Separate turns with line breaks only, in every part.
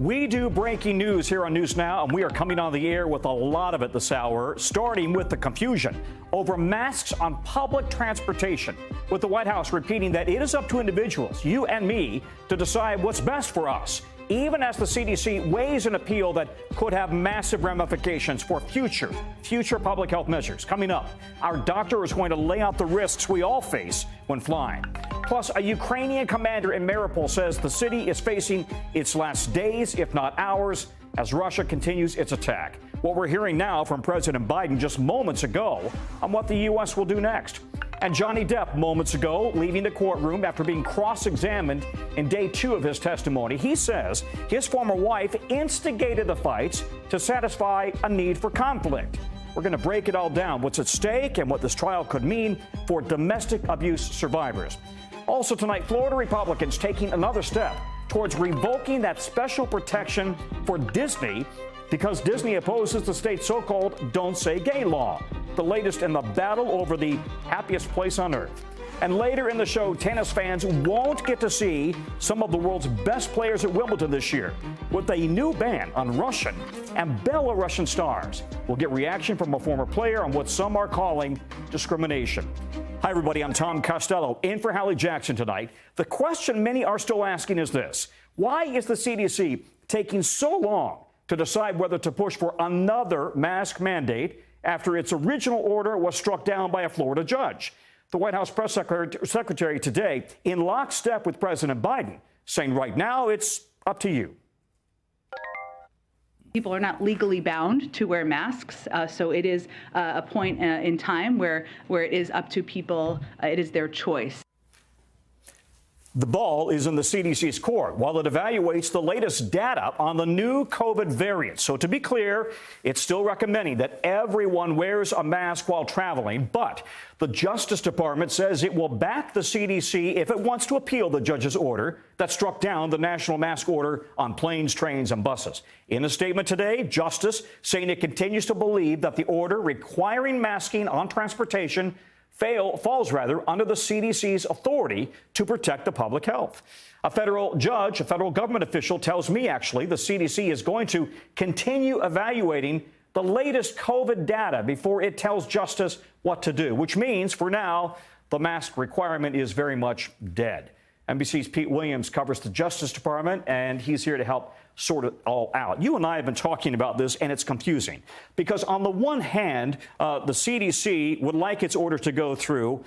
We do breaking news here on News Now, and we are coming on the air with a lot of it this hour, starting with the confusion over masks on public transportation, with the White House repeating that it is up to individuals, you and me, to decide what's best for us, even as the CDC weighs an appeal that could have massive ramifications for future public health measures. Coming up, our doctor is going to lay out the risks we all face when flying. Plus, a Ukrainian commander in Mariupol says the city is facing its last days, if not hours, as Russia continues its attack. What we're hearing now from President Biden just moments ago on what the U.S. will do next. And Johnny Depp moments ago leaving the courtroom after being cross-examined in day 2 of his testimony. He says his former wife instigated the fights to satisfy a need for conflict. We're going to break it all down, what's at stake and what this trial could mean for domestic abuse survivors. Also tonight, Florida Republicans taking another step towards revoking that special protection for Disney because Disney opposes the state's so-called Don't Say Gay law, the latest in the battle over the happiest place on earth. And later in the show, tennis fans won't get to see some of the world's best players at Wimbledon this year with a new ban on Russian and Belarusian stars. We'll get reaction from a former player on what some are calling discrimination. Hi, everybody. I'm Tom Costello, in for Hallie Jackson tonight. The question many are still asking is this: why is the CDC taking so long to decide whether to push for another mask mandate after its original order was struck down by a Florida judge? The White House press secretary today, in lockstep with President Biden, saying right now it's up to you.
People are not legally bound to wear masks, so it is a point in time where it is up to people. It is their choice.
The ball is in the CDC's court while it evaluates the latest data on the new COVID variant. So to be clear, it's still recommending that everyone wears a mask while traveling, but the Justice Department says it will back the CDC if it wants to appeal the judge's order that struck down the national mask order on planes, trains, and buses. In a statement today, Justice saying it continues to believe that the order requiring masking on transportation falls under the CDC's authority to protect the public health. A federal judge, a federal government official tells me, actually, the CDC is going to continue evaluating the latest COVID data before it tells Justice what to do, which means, for now, the mask requirement is very much dead. NBC's Pete Williams covers the Justice Department, and he's here to help sort it all out. You and I have been talking about this, and it's confusing because on the one hand, the CDC would like its order to go through,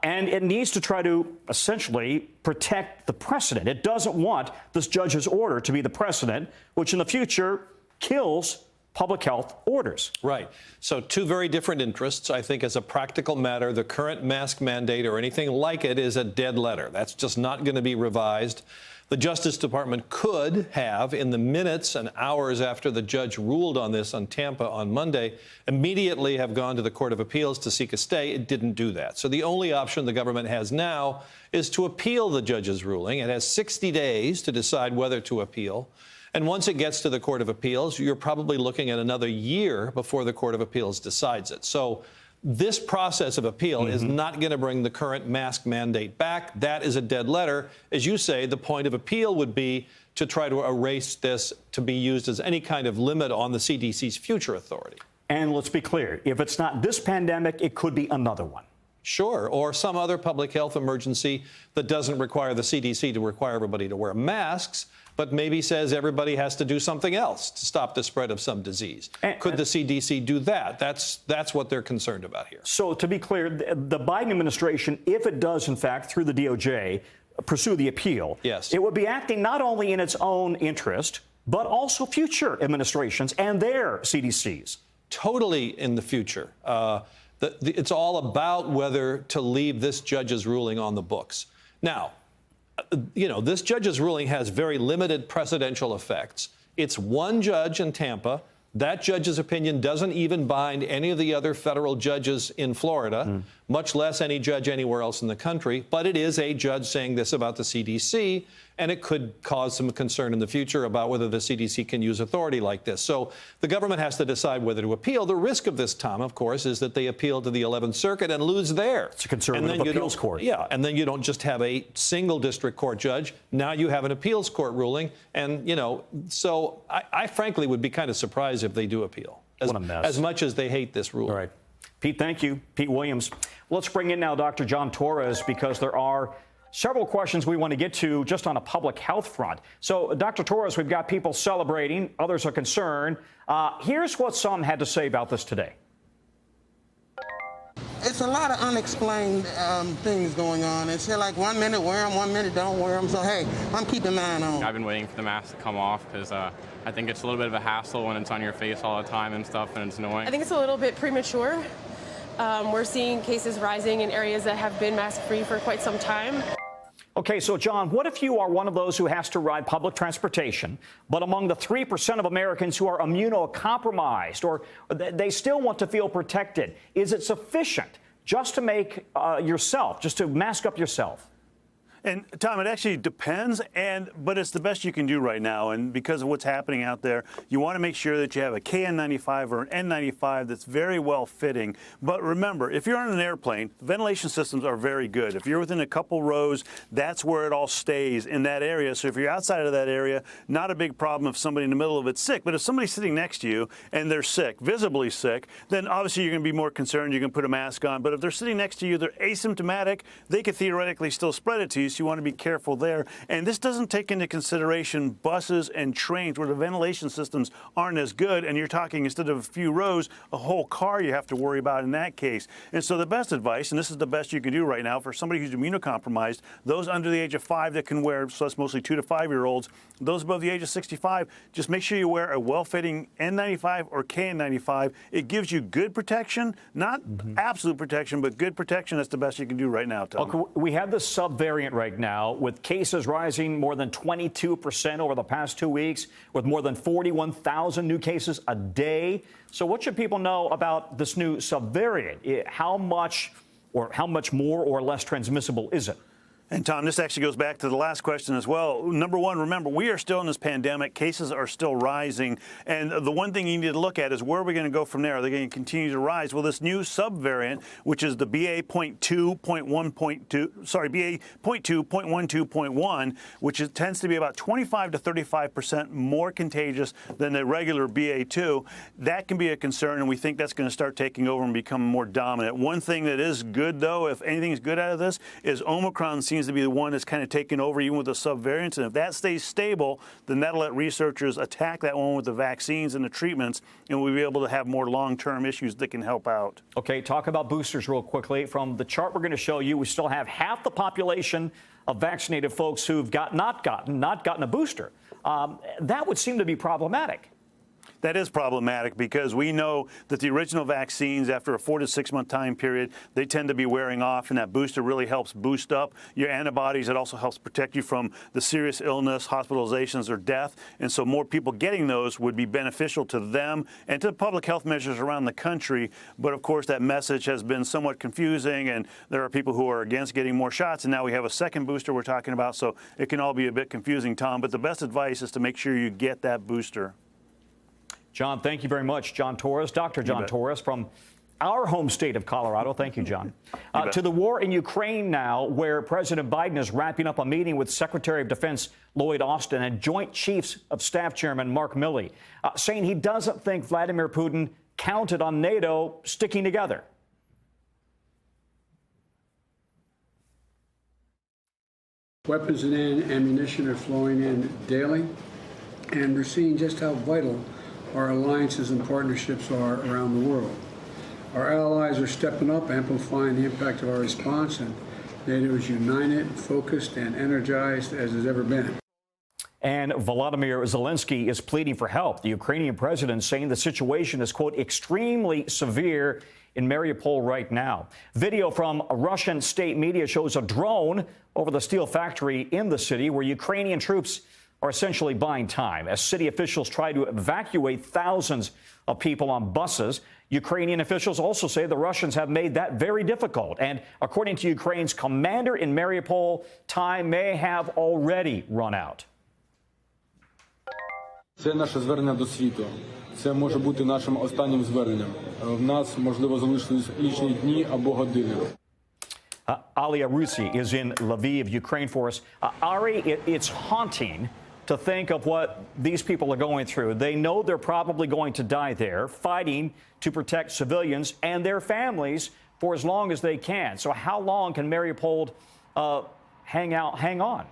and it needs to try to essentially protect the precedent. It doesn't want this judge's order to be the precedent, which in the future kills public health orders.
Right. So two very different interests. I think as a practical matter, the current mask mandate or anything like it is a dead letter. That's just not going to be revised. The Justice Department could have, in the minutes and hours after the judge ruled on this on Tampa on Monday, immediately have gone to the Court of Appeals to seek a stay. It didn't do that. So the only option the government has now is to appeal the judge's ruling. It has 60 days to decide whether to appeal. And once it gets to the Court of Appeals, you're probably looking at another year before the Court of Appeals decides it. So this process of appeal is not going to bring the current mask mandate back. That is a dead letter. As you say, the point of appeal would be to try to erase this to be used as any kind of limit on the CDC's future authority.
And let's be clear, if it's not this pandemic, it could be another one.
Sure, or some other public health emergency that doesn't require the CDC to require everybody to wear masks, but maybe says everybody has to do something else to stop the spread of some disease. Could the CDC do that? That's what they're concerned about here.
So to be clear, the Biden administration, if it does, in fact, through the DOJ, pursue the appeal,
yes,
it would be acting not only in its own interest, but also future administrations and their CDCs.
Totally in the future. It's all about whether to leave this judge's ruling on the books. Now, you know, this judge's ruling has very limited precedential effects. It's one judge in Tampa That judge's opinion doesn't even bind any of the other federal judges in Florida, much less any judge anywhere else in the country. But it is a judge saying this about the CDC, and it could cause some concern in the future about whether the CDC can use authority like this. So the government has to decide whether to appeal. The risk of this, Tom, of course, is that they appeal to the 11th Circuit and lose there.
It's a conservative appeals court.
Yeah, and then you don't just have a single district court judge. Now you have an appeals court ruling. And, you know, so I frankly would be kind of surprised if they do appeal.
What a mess.
As much as they hate this rule.
All right. Pete, thank you. Pete Williams. Let's bring in now Dr. John Torres, because there are several questions we want to get to just on a public health front. So, Dr. Torres, we've got people celebrating. Others are concerned. Here's what some had to say about this today.
It's a lot of unexplained things going on. It's like 1 minute wear them, 1 minute don't wear them. So, hey, I'm keeping mine on.
I've been waiting for the mask to come off because I think it's a little bit of a hassle when it's on your face all the time and stuff, and it's annoying.
I think it's a little bit premature. We're seeing cases rising in areas that have been mask-free for quite some time.
Okay, so, John, what if you are one of those who has to ride public transportation, but among the 3% of Americans who are immunocompromised, or they still want to feel protected? Is it sufficient just to make just to mask up yourself?
And, Tom, it actually depends, but it's the best you can do right now. And because of what's happening out there, you want to make sure that you have a KN95 or an N95 that's very well fitting. But remember, if you're on an airplane, the ventilation systems are very good. If you're within a couple rows, that's where it all stays, in that area. So if you're outside of that area, not a big problem if somebody in the middle of it's sick. But if somebody's sitting next to you and they're sick, visibly sick, then obviously you're going to be more concerned. You can put a mask on. But if they're sitting next to you, they're asymptomatic, they could theoretically still spread it to you. So you want to be careful there. And this doesn't take into consideration buses and trains where the ventilation systems aren't as good. And you're talking, instead of a few rows, a whole car you have to worry about in that case. And so the best advice, and this is the best you can do right now for somebody who's immunocompromised, those under the age of 5 that can wear, so that's mostly 2 to 5-year-olds, those above the age of 65, just make sure you wear a well-fitting N95 or KN95. It gives you good protection, not absolute protection, but good protection. That's the best you can do right now, Tom.
Okay, we have this subvariant right now, with cases rising more than 22% over the past 2 weeks, with more than 41,000 new cases a day. So what should people know about this new subvariant? How much more or less transmissible is it?
And, Tom, this actually goes back to the last question as well. Number one, remember, we are still in this pandemic. Cases are still rising. And the one thing you need to look at is, where are we going to go from there? Are they going to continue to rise? Well, this new subvariant, which is the BA.2.12.1, which tends to be about 25 to 35% more contagious than the regular BA.2, that can be a concern, and we think that's going to start taking over and become more dominant. One thing that is good, though, if anything is good out of this, is Omicron seems to be the one that's kind of taken over, even with the subvariants. And if that stays stable, then that'll let researchers attack that one with the vaccines and the treatments, and we'll be able to have more long-term issues that can help out. Okay, talk about boosters real quickly. From the chart we're going to show you, we still have half the population of vaccinated folks who've not gotten a booster. That would seem to be problematic. That is problematic, because we know that the original vaccines, after a 4 to 6 month time period, they tend to be wearing off, and that booster really helps boost up your antibodies. It also helps protect you from the serious illness, hospitalizations, or death. And so more people getting those would be beneficial to them and to public health measures around the country. But of course, that message has been somewhat confusing, and there are people who are against getting more shots. And now we have a second booster we're talking about, so it can all be a bit confusing, Tom. But the best advice is to make sure you get that booster. John, thank you very much. John Torres, Dr. John Torres from our home state of Colorado. Thank you, John. To the war in Ukraine now, where President Biden is wrapping up a meeting with Secretary of Defense Lloyd Austin and Joint Chiefs of Staff Chairman Mark Milley, saying he doesn't think Vladimir Putin counted on NATO sticking together.
Weapons and ammunition are flowing in daily, and we're seeing just how vital our alliances and partnerships are around the world. Our allies are stepping up, amplifying the impact of our response, and NATO is united, focused, and energized as it's ever been. And Volodymyr Zelensky is pleading for help. The Ukrainian president saying the situation is, quote, extremely severe in Mariupol right now. Video from Russian state media shows a drone over the steel factory in the city where Ukrainian troops
are essentially buying time as city officials try to evacuate thousands of people on buses. Ukrainian officials also say the Russians have made that very difficult. And according to Ukraine's commander in Mariupol, time may have already run out.
Це наше звернення до світу. Це може бути нашим останнім зверненням. В нас, можливо, залишились лічні дні або години.
Alia Rusi is in Lviv, Ukraine for us. Ari, it's haunting to think of what these people are going through. They know they're probably going to die there, fighting to protect civilians and their families for as long as they can. So how long can Mariupol hang on?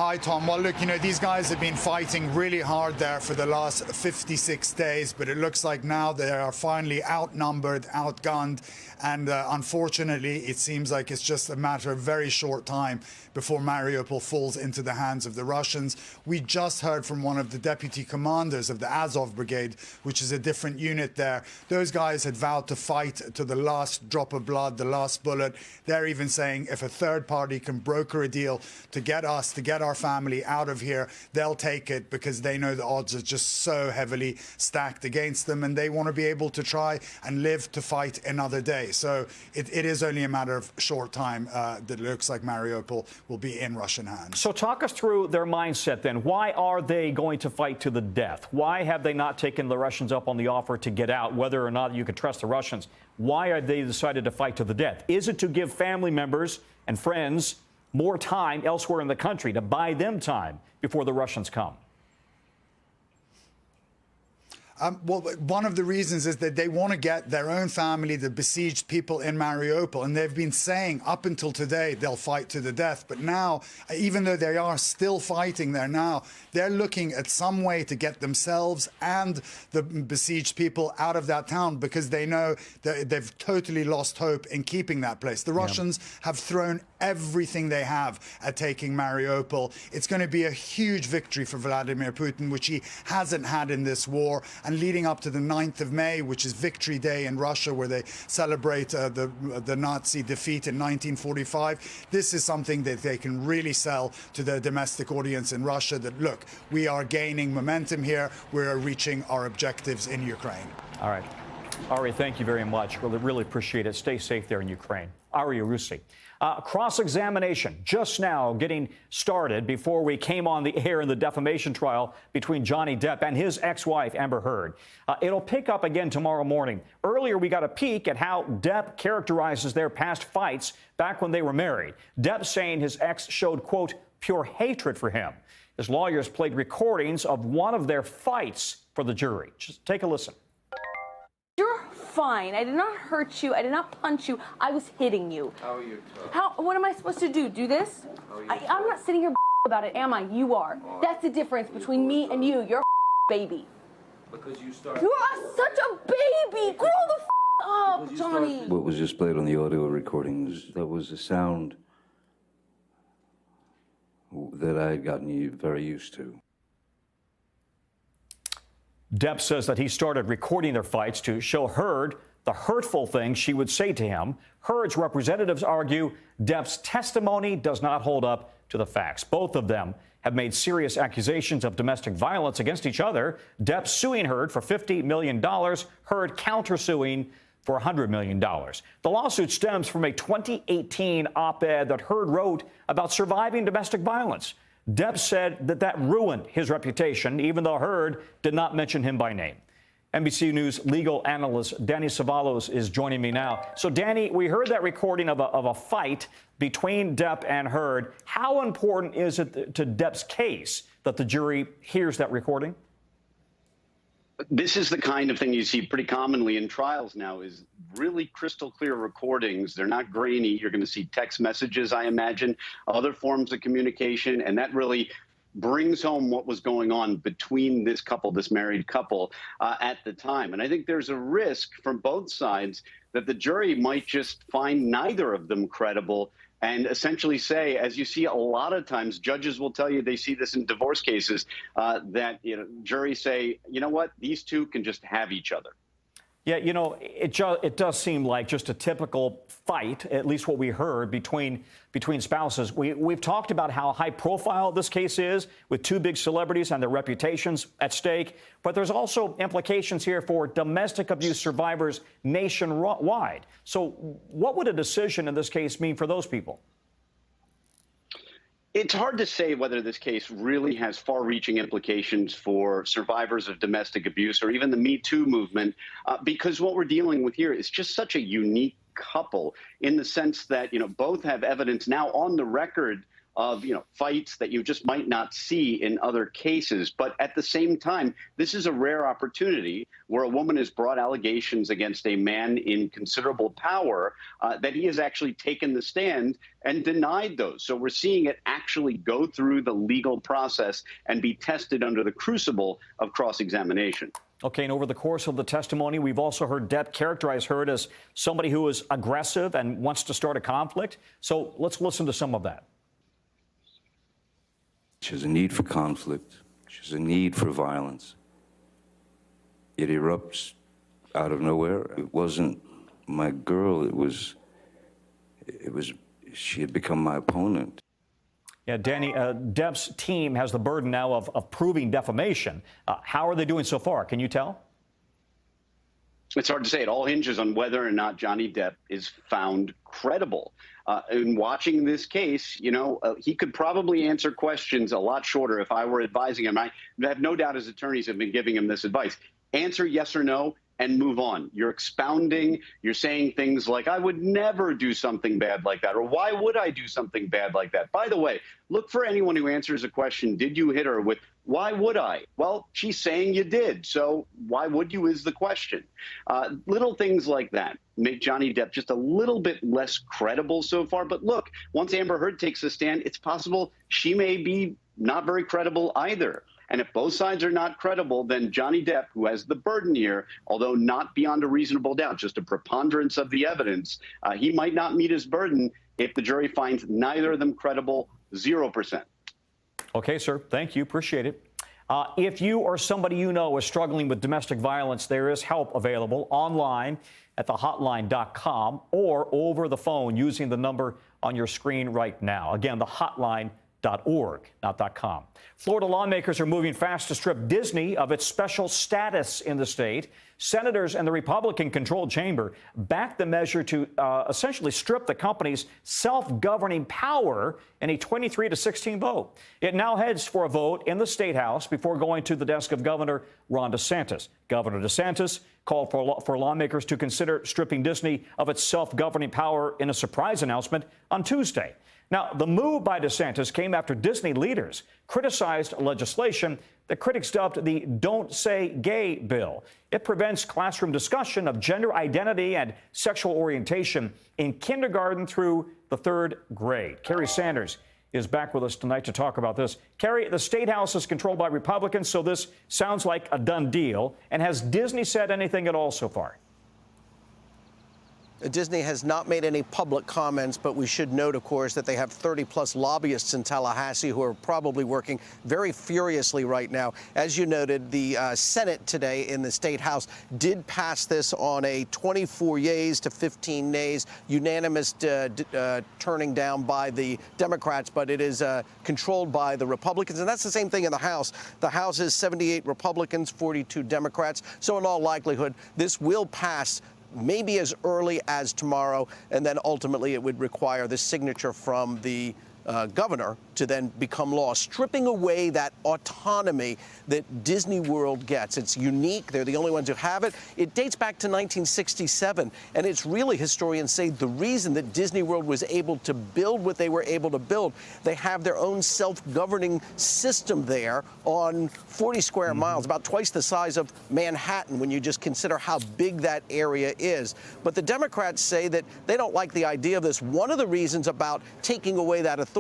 Hi, Tom. Well, look, these guys have been fighting really hard there for the last 56 days, but it looks like now they are finally outnumbered, outgunned, and unfortunately, it seems like it's just a matter of very short time before Mariupol falls into the hands of the Russians. We just heard from one of the deputy commanders of the Azov Brigade, which is a different unit there. Those guys had vowed to fight to the last drop of blood, the last bullet. They're even saying if a third party can broker a deal to get us, to get our family out of here, they'll take it because they know the odds are just so heavily stacked against them, and they want to be able to try and live to fight another day. So it is only a matter of short time that it looks like Mariupol will be in Russian hands. So
talk us through their mindset then. Why are they going to fight to the death? Why have they not taken the Russians up on the offer to get out, whether or not you can trust the Russians? Why are they decided to fight to the death? Is it to give family members and friends more time elsewhere in the country, to buy them time before the Russians come?
Well, one of the reasons is that they want to get their own family, the besieged people in Mariupol, and they've been saying up until today they'll fight to the death. But now, even though they are still fighting there now, they're looking at some way to get themselves and the besieged people out of that town because they know that they've totally lost hope in keeping that place. The Russians have thrown everything they have at taking Mariupol. It's going to be a huge victory for Vladimir Putin, which he hasn't had in this war. And leading up to the 9th of May, which is Victory Day in Russia, where they celebrate the Nazi defeat in 1945, this is something that they can really sell to their domestic audience in Russia, that, look, we are gaining momentum here. We're reaching our objectives in Ukraine.
All right. Ari, thank you very much. Really appreciate it. Stay safe there in Ukraine. Ari Arusi. Cross-examination just now getting started before we came on the air in the defamation trial between Johnny Depp and his ex-wife, Amber Heard. It'll pick up again tomorrow morning. Earlier, we got a peek at how Depp characterizes their past fights back when they were married. Depp saying his ex showed, quote, pure hatred for him. His lawyers played recordings of one of their fights for the jury. Just take a listen.
You're fine. I did not hurt you. I did not punch you. I was hitting you.
How are you
talking? What am I supposed to do? Do this? I'm not sitting here about it, am I? You are. That's the difference between me and you. You're a baby.
Because you started.
You are such a baby. Grow the up, Johnny.
What was displayed on the audio recordings, that was a sound that I had gotten very used to.
Depp says that he started recording their fights to show Heard the hurtful things she would say to him. Heard's representatives argue Depp's testimony does not hold up to the facts. Both of them have made serious accusations of domestic violence against each other. Depp suing Heard for $50 million, Heard countersuing for $100 million. The lawsuit stems from a 2018 op-ed that Heard wrote about surviving domestic violence. Depp said that ruined his reputation, even though Heard did not mention him by name. NBC News legal analyst Danny Savalos is joining me now. So, Danny, we heard that recording of a fight between Depp and Heard. How important is it to Depp's case that the jury hears that recording?
This is the kind of thing you see pretty commonly in trials now, is really crystal clear recordings. They're not grainy. You're going to see text messages, I imagine, other forms of communication, and that really brings home what was going on between this couple, this married couple, at the time. And I think there's a risk from both sides that the jury might just find neither of them credible and essentially say, as you see a lot of times, judges will tell you, they see this in divorce cases, that juries say, you know what, these two can just have each other.
Yeah, you know, it does seem like just a typical fight, at least what we heard, between spouses. We've talked about how high profile this case is, with two big celebrities and their reputations at stake. But there's also implications here for domestic abuse survivors nationwide. So what would a decision in this case mean for those people?
It's hard to say whether this case really has far-reaching implications for survivors of domestic abuse or even the Me Too movement, because what we're dealing with here is just such a unique couple in the sense that, you know, both have evidence now on the record of, you know, fights that you just might not see in other cases. But at the same time, this is a rare opportunity where a woman has brought allegations against a man in considerable power that he has actually taken the stand and denied those. So we're seeing it actually go through the legal process and be tested under the crucible of cross-examination.
Okay, and over the course of the testimony, we've also heard Depp characterize her as somebody who is aggressive and wants to start a conflict. So let's listen to some of that.
She has a need for conflict. She has a need for violence. It erupts out of nowhere. It wasn't my girl. It was, she had become my opponent.
Yeah, Danny, Depp's team has the burden now of proving defamation. How are they doing so far? Can you tell?
It's hard to say. It all hinges on whether or not Johnny Depp is found credible. In watching this case, you know, he could probably answer questions a lot shorter if I were advising him. I have no doubt his attorneys have been giving him this advice. Answer yes or no and move on. You're expounding, you're saying things like, I would never do something bad like that, or why would I do something bad like that? By the way, look for anyone who answers a question, did you hit her, with, why would I? Well, she's saying you did, so why would you is the question. Little things like that make Johnny Depp just a little bit less credible so far. But look, once Amber Heard takes a stand, it's possible she may be not very credible either. And if both sides are not credible, then Johnny Depp, who has the burden here, although not beyond a reasonable doubt, just a preponderance of the evidence, he might not meet his burden if the jury finds neither of them credible, 0%.
Okay, sir. Thank you. Appreciate it. If you or somebody you know is struggling with domestic violence, there is help available online at thehotline.com or over the phone using the number on your screen right now. Again, the hotline.org, not .com. Florida lawmakers are moving fast to strip Disney of its special status in the state. Senators and the Republican-controlled chamber backed the measure to essentially strip the company's self-governing power in a 23-16 vote. It now heads for a vote in the State House before going to the desk of Governor Ron DeSantis. Governor DeSantis called for lawmakers to consider stripping Disney of its self-governing power in a surprise announcement on Tuesday. Now, the move by DeSantis came after Disney leaders criticized legislation that critics dubbed the Don't Say Gay bill. It prevents classroom discussion of gender identity and sexual orientation in kindergarten through the 3rd grade. Kerry Sanders is back with us tonight to talk about this. Kerry, the State House is controlled by Republicans, so this sounds like a done deal. And has Disney said anything at all so far?
Disney has not made any public comments, but we should note, of course, that they have 30-plus lobbyists in Tallahassee who are probably working very furiously right now. As you noted, the Senate today in the State House did pass this on a 24 yeas to 15 nays, unanimous turning down by the Democrats, but it is controlled by the Republicans. And that's the same thing in the House. The House is 78 Republicans, 42 Democrats. So in all likelihood, this will pass maybe as early as tomorrow, and then ultimately it would require the signature from the governor to then become law, stripping away that autonomy that Disney World gets. It's unique. They're the only ones who have it. It dates back to 1967, and it's really, historians say, the reason that Disney World was able to build what they were able to build. They have their own self-governing system there on 40 square miles, about twice the size of Manhattan when you just consider how big that area is. But the Democrats say that they don't like the idea of this. One of the reasons about taking away that authority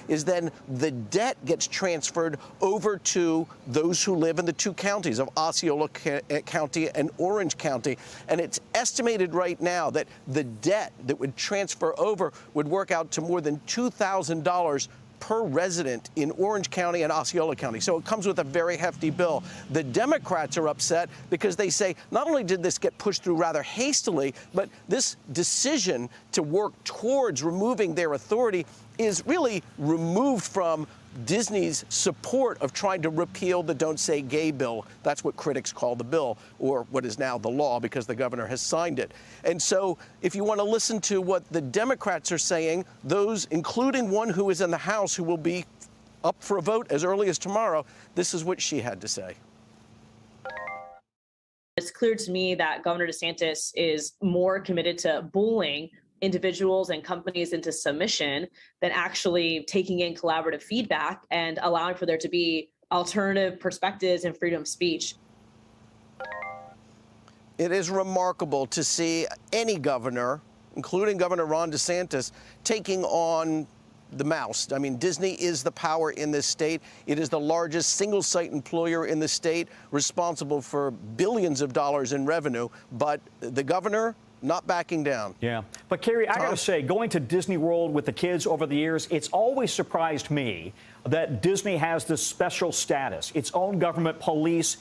is then the debt gets transferred over to those who live in the two counties of Osceola County and Orange County. And it's estimated right now that the debt that would transfer over would work out to more than $2,000 per resident in Orange County and Osceola County. So it comes with a very hefty bill. The Democrats are upset because they say not only did this get pushed through rather hastily, but this decision to work towards removing their authority is really removed from Disney's support of trying to repeal the Don't Say Gay bill. That's what critics call the bill, or what is now the law, because the governor has signed it. And so if you want to listen to what the Democrats are saying, those, including one who is in the House who will be up for a vote as early as tomorrow, this is what she had to say.
It's clear to me that Governor DeSantis is more committed to bullying individuals and companies into submission than actually taking in collaborative feedback and allowing for there to be alternative perspectives and freedom of speech.
It is remarkable to see any governor, including Governor Ron DeSantis, taking on the mouse. I mean, Disney is the power in this state. It is the largest single-site employer in the state, responsible for billions of dollars in revenue. But the governor, not backing down.
Yeah. But, Carrie, I got to say, going to Disney World with the kids over the years, it's always surprised me that Disney has this special status, its own government, police,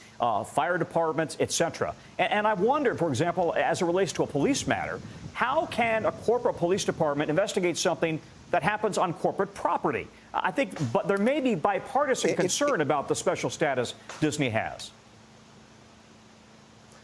fire departments, etc. And I wonder, for example, as it relates to a police matter, how can a corporate police department investigate something that happens on corporate property? I think, but there may be bipartisan concern about the special status Disney has.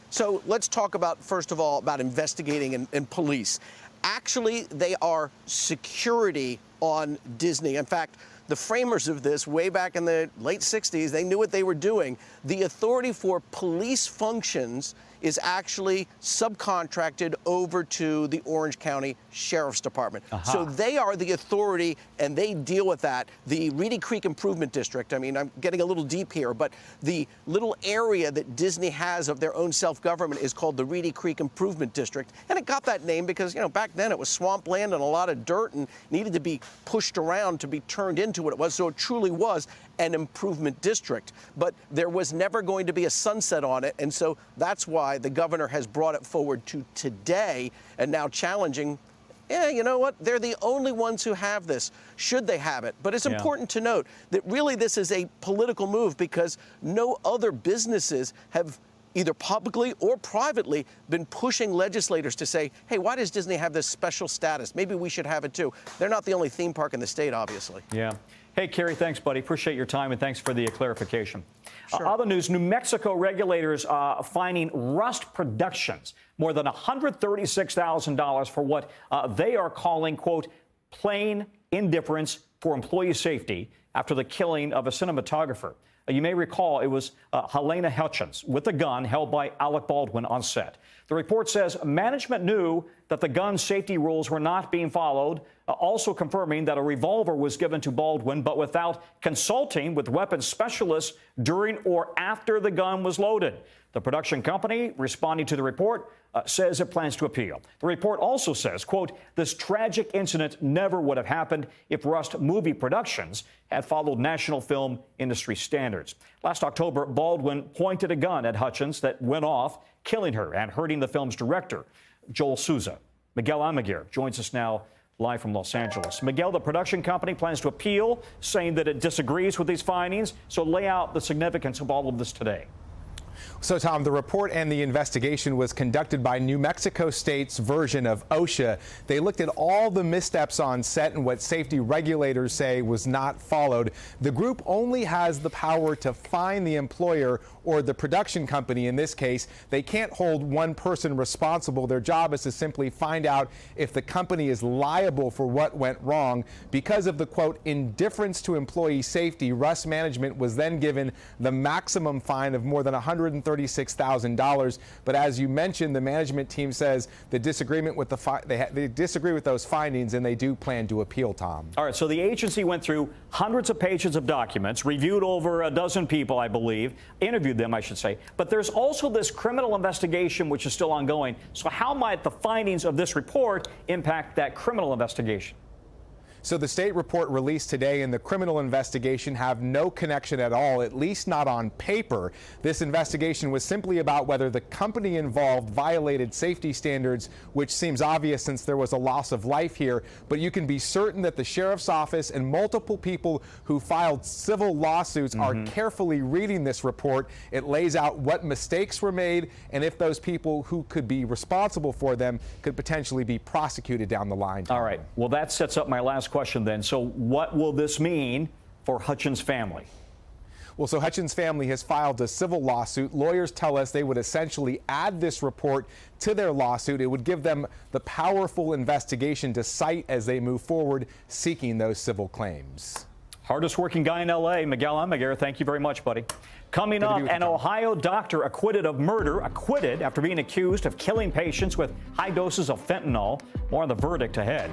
So let's talk about, first of all, about investigating and police. Actually, they are security on Disney. In fact, the framers of this, way back in the late 60s, they knew what they were doing. The authority for police functions is actually subcontracted over to the Orange County Sheriff's Department. So they are the authority, and they deal with that. The Reedy Creek Improvement District, I mean, I'm getting a little deep here, but the little area that Disney has of their own self-government is called the Reedy Creek Improvement District. And it got that name because, you know, back then it was swampland and a lot of dirt and needed to be pushed around to be turned into what it was. So it truly was an improvement district. But there was never going to be a sunset on it, and so that's why the governor has brought it forward to today and now challenging, yeah, you know what, they're the only ones who have this. Should they have it? But it's important to note that really this is a political move because no other businesses have either publicly or privately been pushing legislators to say, hey, why does Disney have this special status? Maybe we should have it too. They're not the only theme park in the state, obviously.
Yeah. Hey, Carrie, thanks, buddy. Appreciate your time, and thanks for the clarification.
Sure.
Other news, New Mexico regulators fining Rust Productions more than $136,000 for what they are calling, quote, plain indifference for employee safety after the killing of a cinematographer. You may recall it was HALYNA Hutchins with a gun held by Alec Baldwin on set. The report says management knew that the gun safety rules were not being followed, also confirming that a revolver was given to Baldwin, but without consulting with weapons specialists during or after the gun was loaded. The production company, responding to the report, says it plans to appeal. The report also says, quote, this tragic incident never would have happened if Rust Movie Productions had followed national film industry standards. Last October, Baldwin pointed a gun at Hutchins that went off, killing her and hurting the film's director, Joel Souza. Miguel Almaguer joins us now live from Los Angeles. Miguel, the production company plans to appeal, saying that it disagrees with these findings. So lay out the significance of all of this today.
So, Tom, the report and the investigation was conducted by New Mexico State's version of OSHA. They looked at all the missteps on set and what safety regulators say was not followed. The group only has the power to fine the employer or the production company in this case. They can't hold one person responsible. Their job is to simply find out if the company is liable for what went wrong. Because of the, quote, indifference to employee safety, Rust Management was then given the maximum fine of more than $136,000. But as you mentioned, the management team says the disagreement with they disagree with those findings, and they do plan to appeal, Tom.
All right, so the agency went through hundreds of pages of documents, reviewed over a dozen people, I believe, interviewed them, I should say. But there's also this criminal investigation, which is still ongoing. So how might the findings of this report impact that criminal investigation?
So the state report released today and the criminal investigation have no connection at all, at least not on paper. This investigation was simply about whether the company involved violated safety standards, which seems obvious since there was a loss of life here. But you can be certain that the sheriff's office and multiple people who filed civil lawsuits are carefully reading this report. It lays out what mistakes were made and if those people who could be responsible for them could potentially be prosecuted down the line.
All right. Well, that sets up my last question then. So what will this mean for Hutchins' family?
Well, so Hutchins' family has filed a civil lawsuit. Lawyers tell us they would essentially add this report to their lawsuit. It would give them the powerful investigation to cite as they move forward seeking those civil claims.
Hardest working guy in L.A., Miguel Almaguer. Thank you very much, buddy. Coming up, an Ohio doctor acquitted of murder, acquitted after being accused of killing patients with high doses of fentanyl. More on the verdict ahead.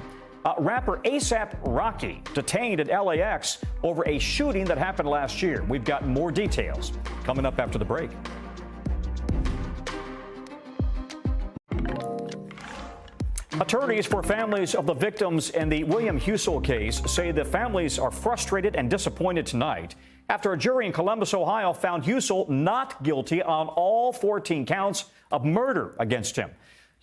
Rapper ASAP Rocky detained at LAX over a shooting that happened last year. We've got more details coming up after the break. Attorneys for families of the victims in the William HUSEL case say the families are frustrated and disappointed tonight after a jury in Columbus, Ohio found HUSEL not guilty on all 14 counts of murder against him.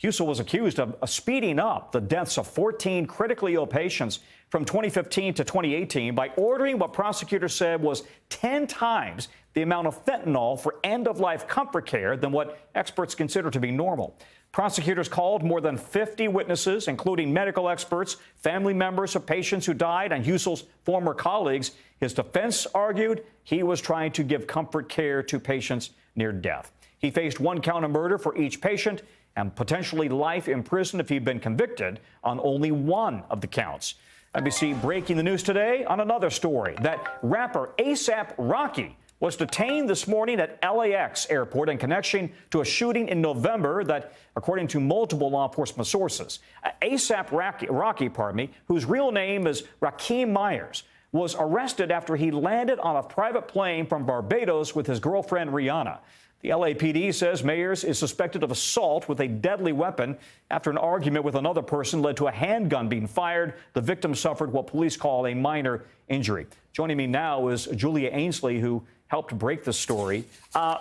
HUSEL was accused of speeding up the deaths of 14 critically ill patients from 2015 to 2018 by ordering what prosecutors said was 10 times the amount of fentanyl for end-of-life comfort care than what experts consider to be normal. Prosecutors called more than 50 witnesses, including medical experts, family members of patients who died, and HUSEL's former colleagues. His defense argued he was trying to give comfort care to patients near death. He faced 1 count of murder for each patient and potentially life in prison if he'd been convicted on only 1 of the counts. NBC breaking the news today on another story that rapper ASAP Rocky was detained this morning at LAX airport in connection to a shooting in November that, according to multiple law enforcement sources, ASAP Rocky, whose real name is Rakeem Myers, was arrested after he landed on a private plane from Barbados with his girlfriend Rihanna. The LAPD says Myers is suspected of assault with a deadly weapon after an argument with another person led to a handgun being fired. The victim suffered what police call a minor injury. Joining me now is Julia Ainsley, who helped break the story.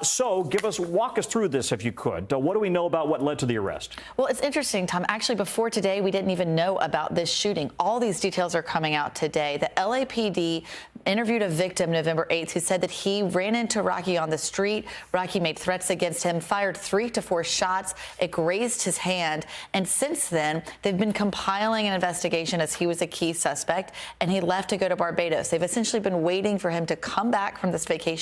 So walk us through this if you could. What do we know about what led to the arrest?
Well, it's interesting, Tom. Actually, before today, we didn't even know about this shooting. All these details are coming out today. The LAPD interviewed a victim November 8th who said that he ran into Rocky on the street. Rocky made threats against him, fired 3 to 4 shots. It grazed his hand. And since then, they've been compiling an investigation as he was a key suspect, and he left to go to Barbados. They've essentially been waiting for him to come back from this vacation.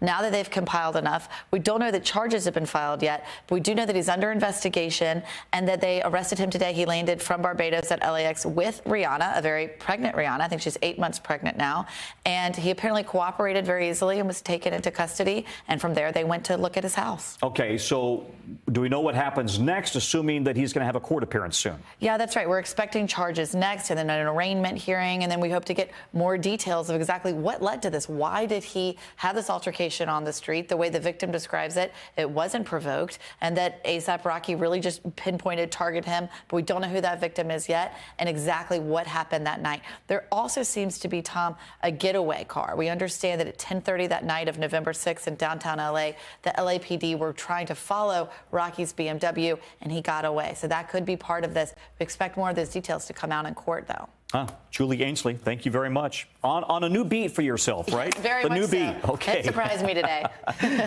Now that they've compiled enough, we don't know that charges have been filed yet, but we do know that he's under investigation and that they arrested him today. He landed from Barbados at LAX with Rihanna, a very pregnant Rihanna. I think she's 8 months pregnant now. And he apparently cooperated very easily and was taken into custody. And from there, they went to look at his house.
Okay, so do we know what happens next, assuming that he's going to have a court appearance soon?
Yeah, that's right. We're expecting charges next and then an arraignment hearing. And then we hope to get more details of exactly what led to this. Why did he have this altercation on the street? The way the victim describes it, it wasn't provoked. And that ASAP Rocky really just pinpointed, targeted him. But we don't know who that victim is yet and exactly what happened that night. There also seems to be, Tom, a getaway car. We understand that at 10:30 that night of November 6th in downtown L.A., the LAPD were trying to follow Rocky's BMW, and he got away. So that could be part of this. We expect more of those details to come out in court, though.
Julie Ainsley, thank you very much. On a new beat for yourself, right?
Very
the
much
new
so.
beat. Okay.
It surprised me today.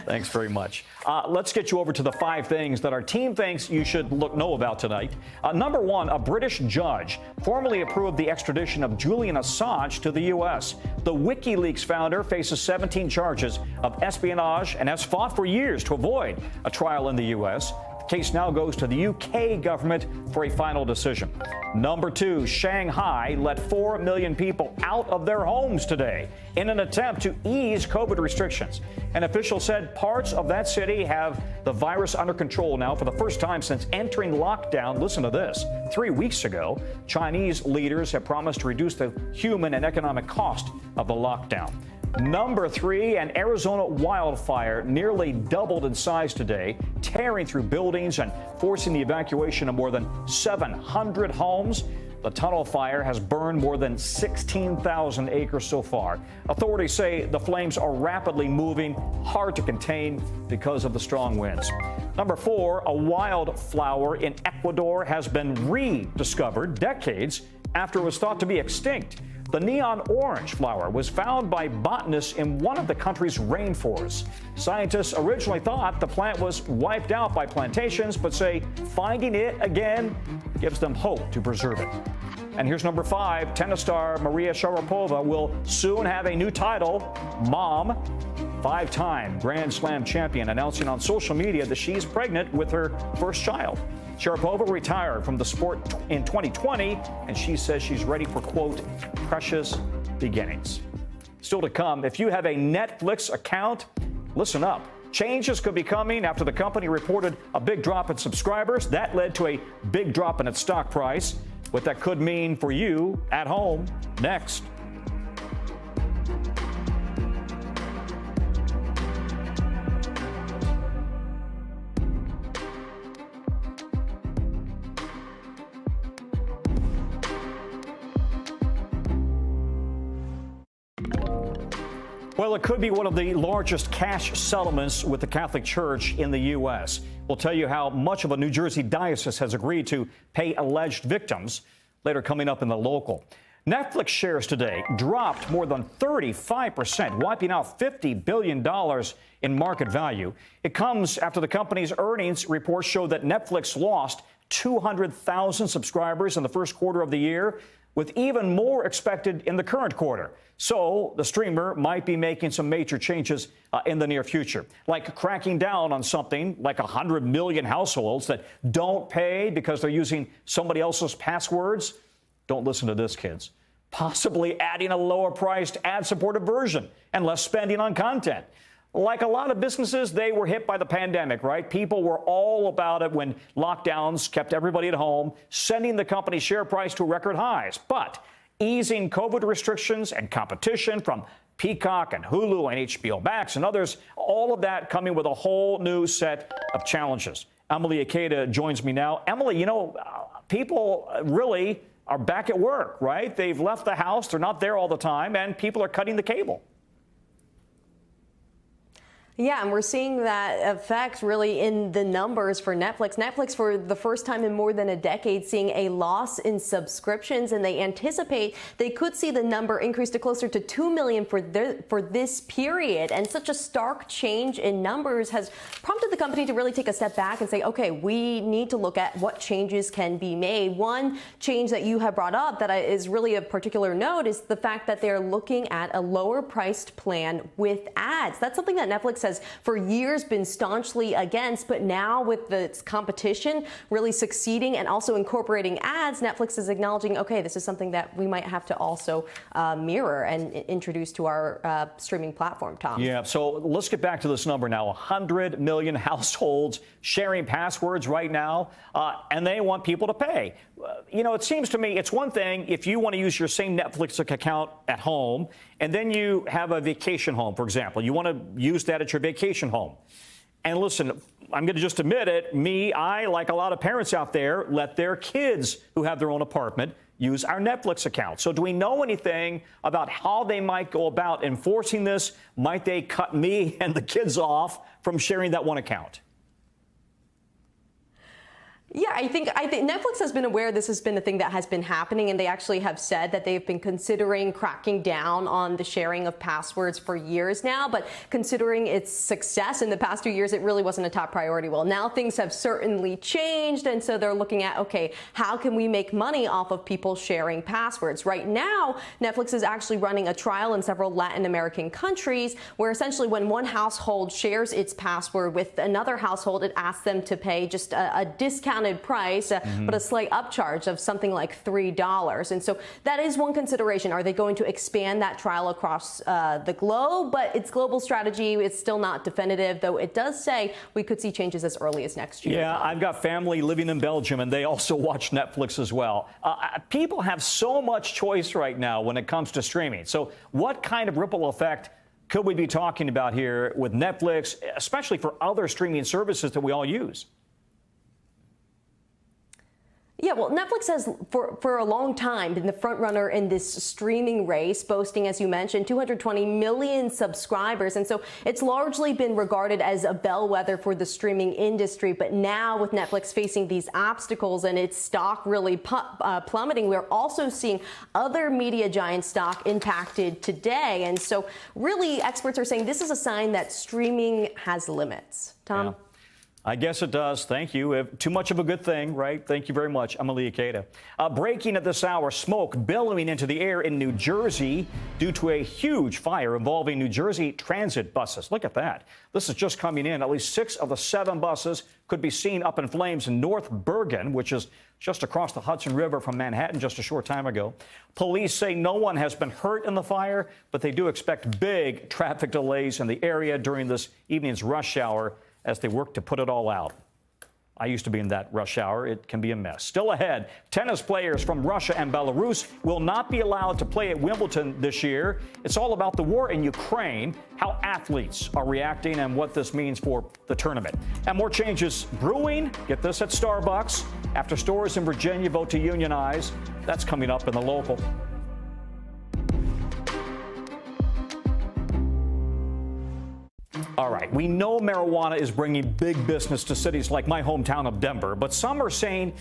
Thanks very much. Let's get you over to the 5 things that our team thinks you should know about tonight. Number 1, a British judge formally approved the extradition of Julian Assange to the U.S. The WikiLeaks founder faces 17 charges of espionage and has fought for years to avoid a trial in the U.S. Case now goes to the UK government for a final decision. Number 2, Shanghai let 4 million people out of their homes today in an attempt to ease COVID restrictions. An official said parts of that city have the virus under control now for the first time since entering lockdown. Listen to this. 3 weeks ago, Chinese leaders have promised to reduce the human and economic cost of the lockdown. Number 3, an Arizona wildfire nearly doubled in size today, tearing through buildings and forcing the evacuation of more than 700 homes. The tunnel fire has burned more than 16,000 acres so far. Authorities say the flames are rapidly moving, hard to contain because of the strong winds. Number 4, a wildflower in Ecuador has been rediscovered decades after it was thought to be extinct. The neon orange flower was found by botanists in one of the country's rainforests. Scientists originally thought the plant was wiped out by plantations, but say finding it again gives them hope to preserve it. And here's number 5. Tennis star Maria Sharapova will soon have a new title, Mom. 5-time Grand Slam champion announcing on social media that she's pregnant with her first child. Sharapova retired from the sport in 2020, and she says she's ready for, quote, precious beginnings. Still to come, if you have a Netflix account, listen up. Changes could be coming after the company reported a big drop in subscribers. That led to a big drop in its stock price. What that could mean for you at home, next. Well, it could be one of the largest cash settlements with the Catholic Church in the U.S. We'll tell you how much of a New Jersey diocese has agreed to pay alleged victims later coming up in the local. Netflix shares today dropped more than 35%, wiping out $50 billion in market value. It comes after the company's earnings report showed that Netflix lost 200,000 subscribers in the first quarter of the year, with even more expected in the current quarter. So the streamer might be making some major changes in the near future, like cracking down on something like 100 million households that don't pay because they're using somebody else's passwords. Don't listen to this, kids. Possibly adding a lower-priced ad-supported version and less spending on content. Like a lot of businesses, they were hit by the pandemic, right? People were all about it when lockdowns kept everybody at home, sending the company's share price to record highs. But easing COVID restrictions and competition from Peacock and Hulu and HBO Max and others, all of that coming with a whole new set of challenges. Emily Ikeda joins me now. Emily, you know, people really are back at work, right? They've left the house, they're not there all the time, and people are cutting the cable.
Yeah, and we're seeing that effect really in the numbers for Netflix. Netflix, for the first time in more than a decade, seeing a loss in subscriptions, and they anticipate they could see the number increase to closer to 2 million for this period. And such a stark change in numbers has prompted the company to really take a step back and say, okay, we need to look at what changes can be made. One change that you have brought up that is really a particular note is the fact that they're looking at a lower priced plan with ads. That's something that Netflix has for years been staunchly against, but now with the competition really succeeding and also incorporating ads, Netflix is acknowledging, okay, this is something that we might have to also mirror and introduce to our streaming platform, Tom.
Yeah, so let's get back to this number now. 100 million households sharing passwords right now, and they want people to pay. You know, it seems to me it's one thing if you want to use your same Netflix account at home, and then you have a vacation home, for example. You want to use that at your vacation home. And listen, I'm going to just admit it. I, like a lot of parents out there, let their kids who have their own apartment use our Netflix account. So do we know anything about how they might go about enforcing this? Might they cut me and the kids off from sharing that one account?
Yeah, I think Netflix has been aware this has been a thing that has been happening, and they actually have said that they've been considering cracking down on the sharing of passwords for years now, but considering its success in the past 2 years, it really wasn't a top priority. Well, now things have certainly changed, and so they're looking at, okay, how can we make money off of people sharing passwords? Right now, Netflix is actually running a trial in several Latin American countries where essentially when one household shares its password with another household, it asks them to pay just a discounted price, but a slight upcharge of something like $3. And so that is one consideration. Are they going to expand that trial across the globe? But its global strategy is still not definitive, though it does say we could see changes as early as next year.
Yeah, I've got family living in Belgium, and they also watch Netflix as well. People have so much choice right now when it comes to streaming. So what kind of ripple effect could we be talking about here with Netflix, especially for other streaming services that we all use?
Yeah, well, Netflix has for a long time been the front runner in this streaming race, boasting, as you mentioned, 220 million subscribers. And so it's largely been regarded as a bellwether for the streaming industry. But now with Netflix facing these obstacles and its stock really plummeting, we're also seeing other media giant stock impacted today. And so really experts are saying this is a sign that streaming has limits. Tom?
Yeah. I guess it does. Thank you. Too much of a good thing, right? Thank you very much. I'm Alia Keita. Breaking at this hour, smoke billowing into the air in New Jersey due to a huge fire involving New Jersey transit buses. Look at that. This is just coming in. At least 6 of the 7 buses could be seen up in flames in North Bergen, which is just across the Hudson River from Manhattan just a short time ago. Police say no one has been hurt in the fire, but they do expect big traffic delays in the area during this evening's rush hour as they work to put it all out. I used to be in that rush hour. It can be a mess. Still ahead, tennis players from Russia and Belarus will not be allowed to play at Wimbledon this year. It's all about the war in Ukraine, how athletes are reacting, and what this means for the tournament. And more changes brewing, get this, at Starbucks, after stores in Virginia vote to unionize. That's coming up in the local. All right, we know marijuana is bringing big business to cities like my hometown of Denver, but some are saying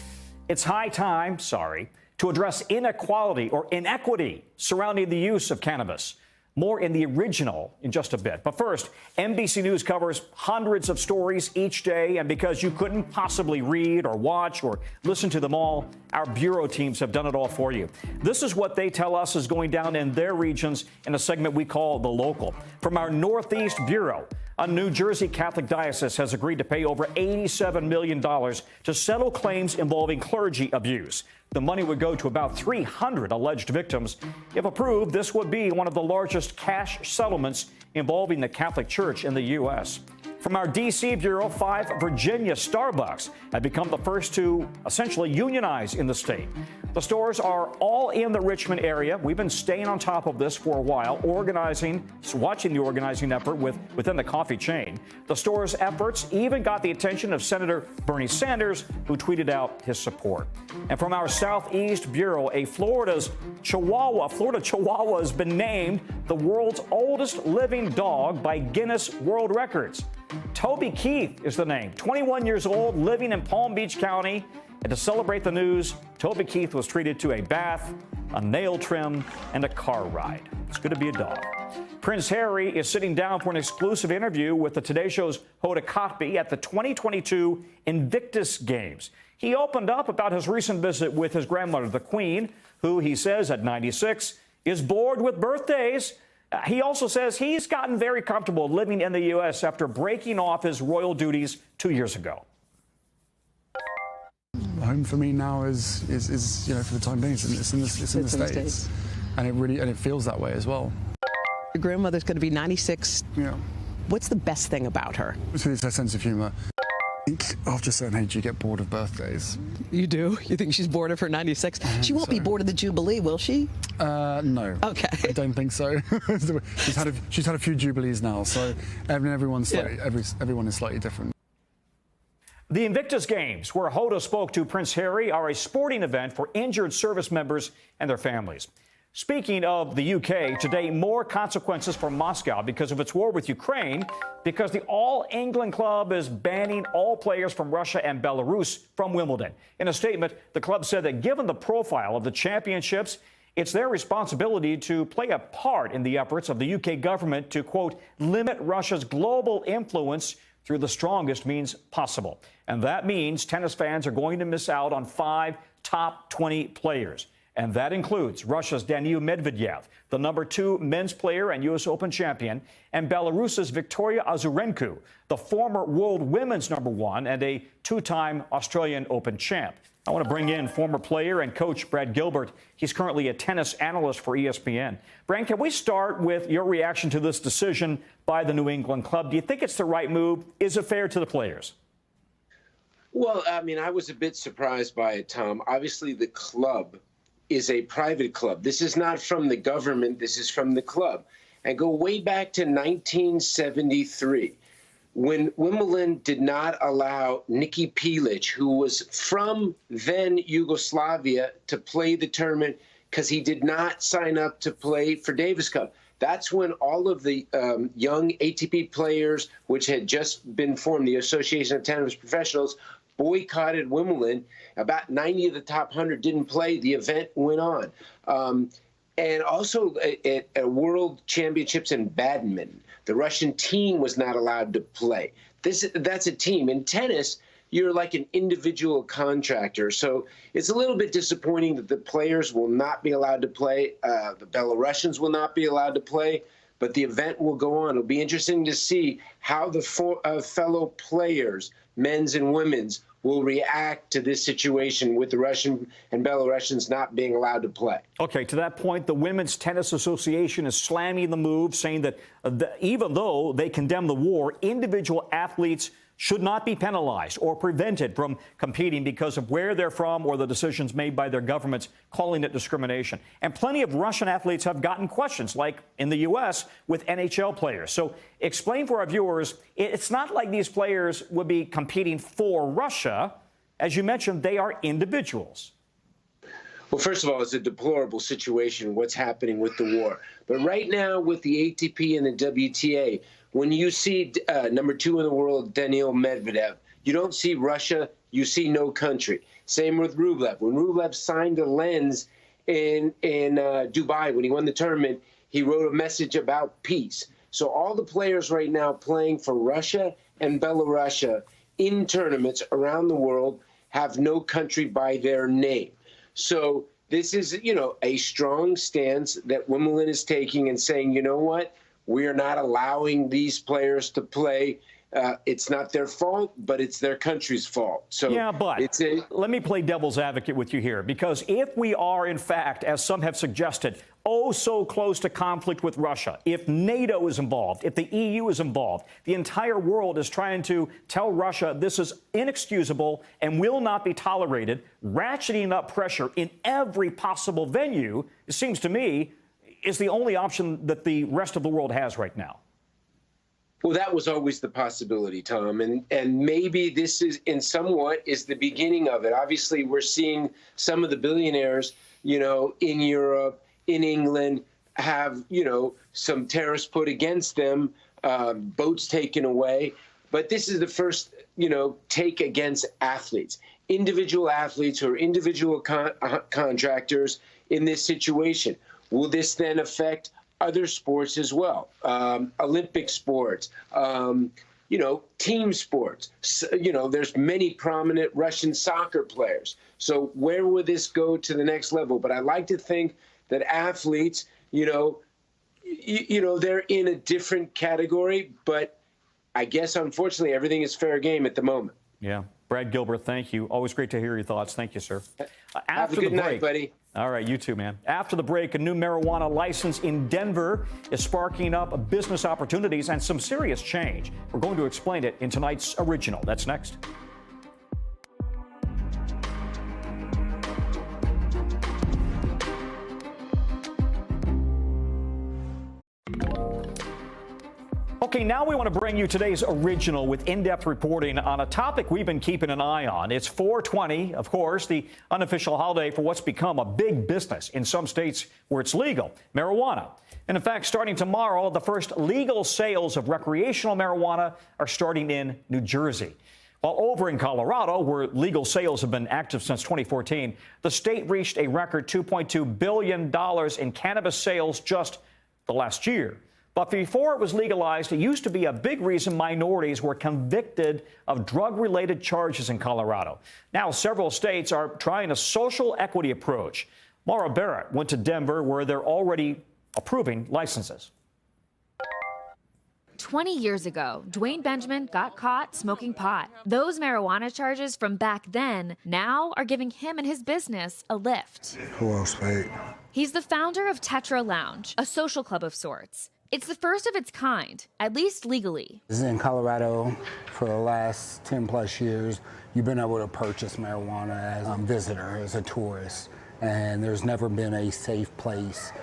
it's high time, to address inequality or inequity surrounding the use of cannabis. More in the original in just a bit. But first, NBC News covers hundreds of stories each day, and because you couldn't possibly read or watch or listen to them all, our bureau teams have done it all for you. This is what they tell us is going down in their regions in a segment we call The Local. From our Northeast Bureau, a New Jersey Catholic diocese has agreed to pay over $87 million to settle claims involving clergy abuse. The money would go to about 300 alleged victims. If approved, this would be one of the largest cash settlements involving the Catholic Church in the U.S. From our D.C. Bureau, 5 Virginia Starbucks have become the first to essentially unionize in the state. The stores are all in the Richmond area. We've been staying on top of this for a while, watching the organizing effort within the coffee chain. The store's efforts even got the attention of Senator Bernie Sanders, who tweeted out his support. And from our Southeast Bureau, Florida Chihuahua has been named the world's oldest living dog by Guinness World Records. Toby Keith is the name, 21 years old, living in Palm Beach County. And to celebrate the news, Toby Keith was treated to a bath, a nail trim, and a car ride. It's good to be a dog. Prince Harry is sitting down for an exclusive interview with the Today Show's Hoda Kotb at the 2022 Invictus Games. He opened up about his recent visit with his grandmother, the Queen, who he says at 96 is bored with birthdays. He also says he's gotten very comfortable living in the U.S. after breaking off his royal duties 2 years ago.
Home for me now is for the time being, it's in the States. And it feels that way as well.
Your grandmother's going to be 96.
Yeah.
What's the best thing about her?
It's her sense of humor. I think after a certain age, you get bored of birthdays.
You do? You think she's bored of her 96? She won't be bored of the Jubilee, will she?
No.
Okay.
I don't think so. she's had a few Jubilees now, so everyone is slightly different.
The Invictus Games, where Hoda spoke to Prince Harry, are a sporting event for injured service members and their families. Speaking of the UK, today more consequences for Moscow because of its war with Ukraine, because the All England club is banning all players from Russia and Belarus from Wimbledon. In a statement, the club said that given the profile of the championships, it's their responsibility to play a part in the efforts of the UK government to, quote, limit Russia's global influence through the strongest means possible. And that means tennis fans are going to miss out on 5 top 20 players. And that includes Russia's Daniil Medvedev, the #2 men's player and U.S. Open champion, and Belarus's Victoria Azarenka, the former world women's #1 and a 2-time Australian Open champ. I want to bring in former player and coach Brad Gilbert. He's currently a tennis analyst for ESPN. Brad, can we start with your reaction to this decision by the New England club? Do you think it's the right move? Is it fair to the players?
Well, I mean, I was a bit surprised by it, Tom. Obviously, the club is a private club. This is not from the government. This is from the club. And go way back to 1973 when Wimbledon did not allow Niki Pilic, who was from then Yugoslavia, to play the tournament because he did not sign up to play for Davis Cup. That's when all of the young ATP players, which had just been formed, the Association of Tennis Professionals, boycotted Wimbledon. About 90 of the top 100 didn't play. The event went on. And also at World Championships in badminton, the Russian team was not allowed to play. That's a team. In tennis, you're like an individual contractor. So it's a little bit disappointing that the players will not be allowed to play. The Belarusians will not be allowed to play, but the event will go on. It'll be interesting to see how the fellow players, men's and women's, will react to this situation with the Russian and Belarusians not being allowed to play.
Okay, to that point, the Women's Tennis Association is slamming the move, saying that even though they condemn the war, individual athletes should not be penalized or prevented from competing because of where they're from or the decisions made by their governments, calling it discrimination. And plenty of Russian athletes have gotten questions, like in the U.S. with NHL players. So explain for our viewers, it's not like these players would be competing for Russia. As you mentioned, they are individuals.
Well, first of all, it's a deplorable situation, what's happening with the war. But right now with the ATP and the WTA, when you see number 2 in the world, Daniil Medvedev, you don't see Russia, you see no country. Same with Rublev. When Rublev signed a lens in Dubai, when he won the tournament, he wrote a message about peace. So all the players right now playing for Russia and Belarus in tournaments around the world have no country by their name. So this is, a strong stance that Wimbledon is taking and saying, you know what? We are not allowing these players to play. It's not their fault, but it's their country's fault. So
yeah, but let me play devil's advocate with you here, because if we are, in fact, as some have suggested, oh so close to conflict with Russia, if NATO is involved, if the EU is involved, the entire world is trying to tell Russia this is inexcusable and will not be tolerated, ratcheting up pressure in every possible venue, it seems to me, is the only option that the rest of the world has right now.
Well, that was always the possibility, Tom, and maybe this is in somewhat is the beginning of it. Obviously, we're seeing some of the billionaires, in Europe, in England, have, some tariffs put against them, boats taken away. But this is the first, take against athletes, individual athletes or individual contractors in this situation. Will this then affect other sports as well? Olympic sports, team sports. There's many prominent Russian soccer players. So where would this go to the next level? But I like to think that athletes, they're in a different category. But I guess, unfortunately, everything is fair game at the moment.
Yeah. Brad Gilbert, thank you. Always great to hear your thoughts. Thank you, sir.
Have a good night, buddy.
All right, you too, man. After the break, a new marijuana license in Denver is sparking up business opportunities and some serious change. We're going to explain it in tonight's Original. That's next. Okay, now we want to bring you today's Original with in-depth reporting on a topic we've been keeping an eye on. It's 420, of course, the unofficial holiday for what's become a big business in some states where it's legal, marijuana. And in fact, starting tomorrow, the first legal sales of recreational marijuana are starting in New Jersey. While over in Colorado, where legal sales have been active since 2014, the state reached a record $2.2 billion in cannabis sales just the last year. But before it was legalized, it used to be a big reason minorities were convicted of drug-related charges in Colorado. Now, several states are trying a social equity approach. Maura Barrett went to Denver, where they're already approving licenses.
20 years ago, Dwayne Benjamin got caught smoking pot. Those marijuana charges from back then now are giving him and his business a lift.
Who else paid?
He's the founder of Tetra Lounge, a social club of sorts. It's the first of its kind, at least legally.
This is in Colorado for the last 10 plus years. You've been able to purchase marijuana as a visitor, as a tourist, and there's never been a safe place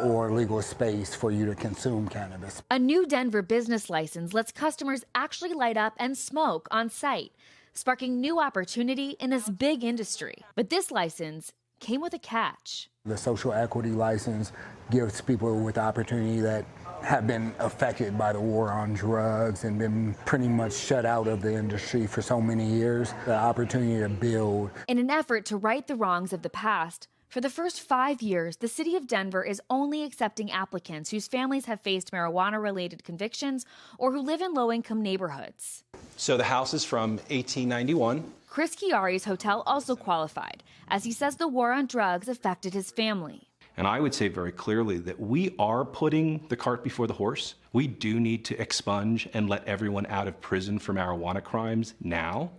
or legal space for you to consume cannabis.
A new Denver business license lets customers actually light up and smoke on site, sparking new opportunity in this big industry. But this license came with a catch.
The social equity license gives people with opportunity that have been affected by the war on drugs and been pretty much shut out of the industry for so many years, the opportunity to build.
In an effort to right the wrongs of the past, for the first 5 years, the city of Denver is only accepting applicants whose families have faced marijuana-related convictions or who live in low-income neighborhoods.
So the house is from 1891.
Chris Chiari's hotel also qualified, as he says the war on drugs affected his family.
And I would say very clearly that we are putting the cart before the horse. We do need to expunge and let everyone out of prison for marijuana crimes now,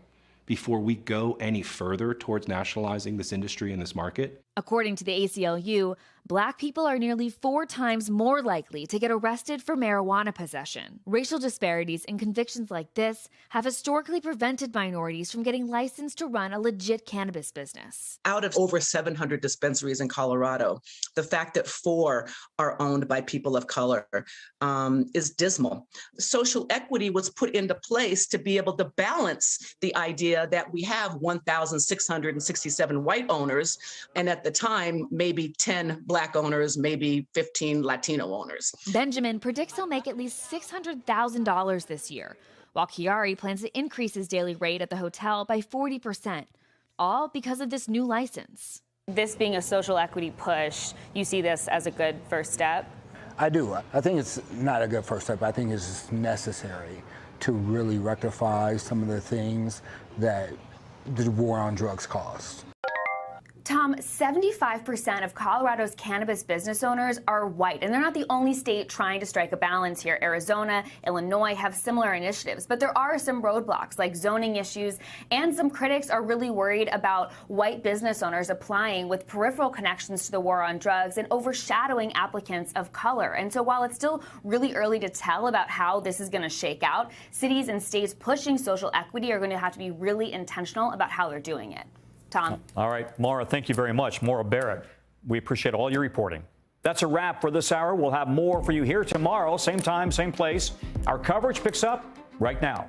before we go any further towards nationalizing this industry and this market.
According to the ACLU, Black people are nearly 4 times more likely to get arrested for marijuana possession. Racial disparities in convictions like this have historically prevented minorities from getting licensed to run a legit cannabis business.
Out of over 700 dispensaries in Colorado, the fact that 4 are owned by people of color is dismal. Social equity was put into place to be able to balance the idea that we have 1,667 white owners, and at the time, maybe 10 Black owners, maybe 15 Latino owners.
Benjamin predicts he'll make at least $600,000 this year, while Chiari plans to increase his daily rate at the hotel by 40%, all because of this new license.
This being a social equity push, you see this as a good first step?
I do. I think it's not a good first step. I think it's necessary to really rectify some of the things that the war on drugs caused.
Tom, 75% of Colorado's cannabis business owners are white, and they're not the only state trying to strike a balance here. Arizona, Illinois have similar initiatives, but there are some roadblocks like zoning issues, and some critics are really worried about white business owners applying with peripheral connections to the war on drugs and overshadowing applicants of color. And so while it's still really early to tell about how this is going to shake out, cities and states pushing social equity are going to have to be really intentional about how they're doing it. Tom.
All right, Maura, thank you very much. Maura Barrett, we appreciate all your reporting. That's a wrap for this hour. We'll have more for you here tomorrow, same time, same place. Our coverage picks up right now.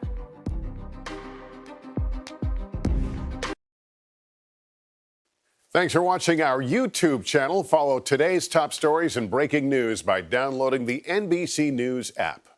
Thanks for watching our YouTube channel. Follow today's top stories and breaking news by downloading the NBC News app.